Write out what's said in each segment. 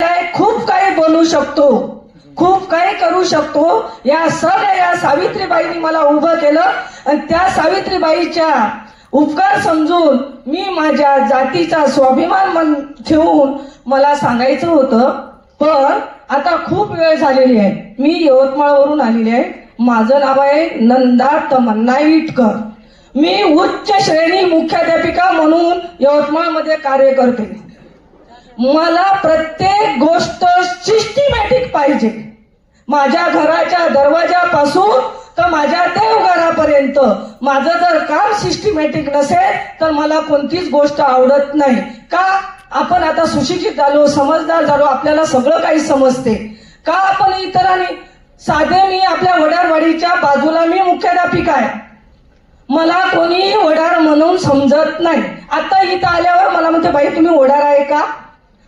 खूप काही बोलू शकतो, खूप काही करू शकतो. या सगळ्या सावित्रीबाईंनी मला उभं केलं आणि त्या सावित्रीबाईच्या उपकार समजून मी माझ्या जातीचा स्वाभिमान ठेवून मला सांगायचं होतं. पण आता खूप वेळ झालेली आहे. मी यवतमाळवरून आलेली आहे. माझं नाव आहे नंदा तमन्ना इटकर. मी उच्च श्रेणी मुख्याध्यापिका म्हणून यवतमाळमध्ये कार्य करते. मला प्रत्येक गोष्ट सिस्टमॅटिक पाहिजे. माझ्या घराच्या दरवाजापासून तर माझ्या देवघरापर्यंत माझं जर काम सिस्टमॅटिक नसेल तर मला कोणतीच गोष्ट आवडत नाही. का? आपण आता सुशिक्षित झालो, समजदार झालो, आपल्याला सगळं काही समजते. का आपण इतरांनी साधे मी आपल्या वडारवाडीच्या बाजूला मी मुख्याध्यापिका आहे. मला कोणी वडार म्हणून समजत नाही. आता इथं आल्यावर मला म्हणते बाई तुम्ही वडार आहे का?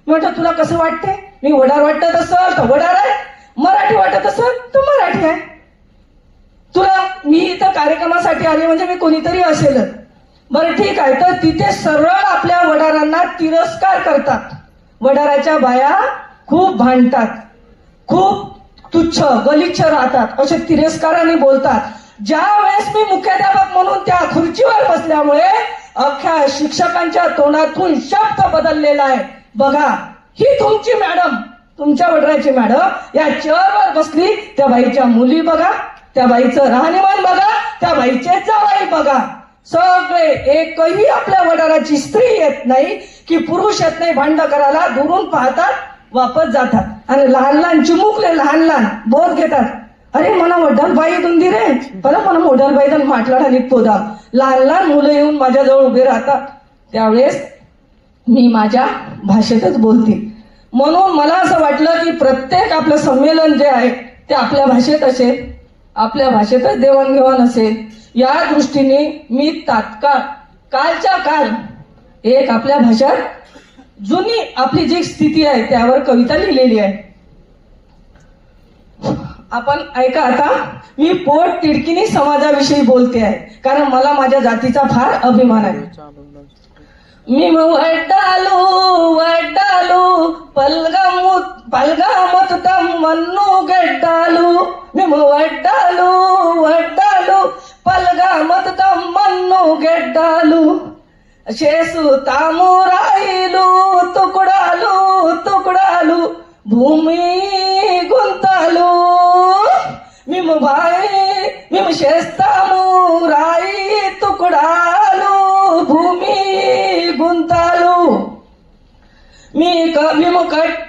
म्हटलं तुला कसं वाटते? मी वडार वाटत असेल तर वडार आहे, मराठी वाटत असेल तर मराठी आहे. तुला मी इथं कार्यक्रमासाठी आले म्हणजे मी कोणीतरी असेलच. बरं ठीक आहे. तर तिथे सरळ आपल्या वडारांना तिरस्कार करतात. वडाराच्या बाया खूप भांडतात, खूप तुच्छ गलिच्छ राहतात, असे तिरस्काराने बोलतात. ज्या वेळेस मी मुख्याध्यापक म्हणून त्या खुर्चीवर बसल्यामुळे अख्ख्या शिक्षकांच्या तोंडातून शब्द बदललेला आहे. बघा, ही तुमची मॅडम, तुमच्या वडिलांची मॅडम या चेअरवर बसली. त्या बाईच्या मुली बघा, त्या बाईचं राहणीमान बघा, त्या बाईचे जावई बघा. सगळे एकही आपल्या वडिलांची स्त्री येत नाही की पुरुष येत नाही. भांड करायला दुरून पाहतात, वापस जातात आणि लहान लहान चिमुकले लहान लहान बोध घेतात. अरे मला वडाल बाई दुंदी रे, बरं मला वडाल बाई दन माटलाडा पोदा. लहान लहान मुलं येऊन माझ्याजवळ उभे राहतात. त्यावेळेस मी माझ्या भाषेतच बोलते. म्हणून मला असं वाटलं की प्रत्येक आपलं संमेलन जे आहे ते आपल्या भाषेत असेल, आपल्या भाषेतच देवाणघेवाण असेल. या दृष्टीने मी तात्काळ कालच्या काल एक आपल्या भाषेत जुनी आपली जी स्थिती आहे त्यावर कविता लिहिलेली आहे. आपण ऐका. आता मी पोट तिडकीनी समाजाविषयी बोलते आहे, कारण मला माझ्या जातीचा फार अभिमान आहे. मी वड्डालू वड्डालू पलगामत तम्मन्नु गड्डालू. मी वड्डालू वड्डालू पलगामत तम्मन्नु गड्डालू. शेसु तामुराईलू तुकडालू तुकडालू भूमी गुंतालू. मिम भाई मिम शेस्तामुराई तुकडालू भूमी गुंतालू. मी कट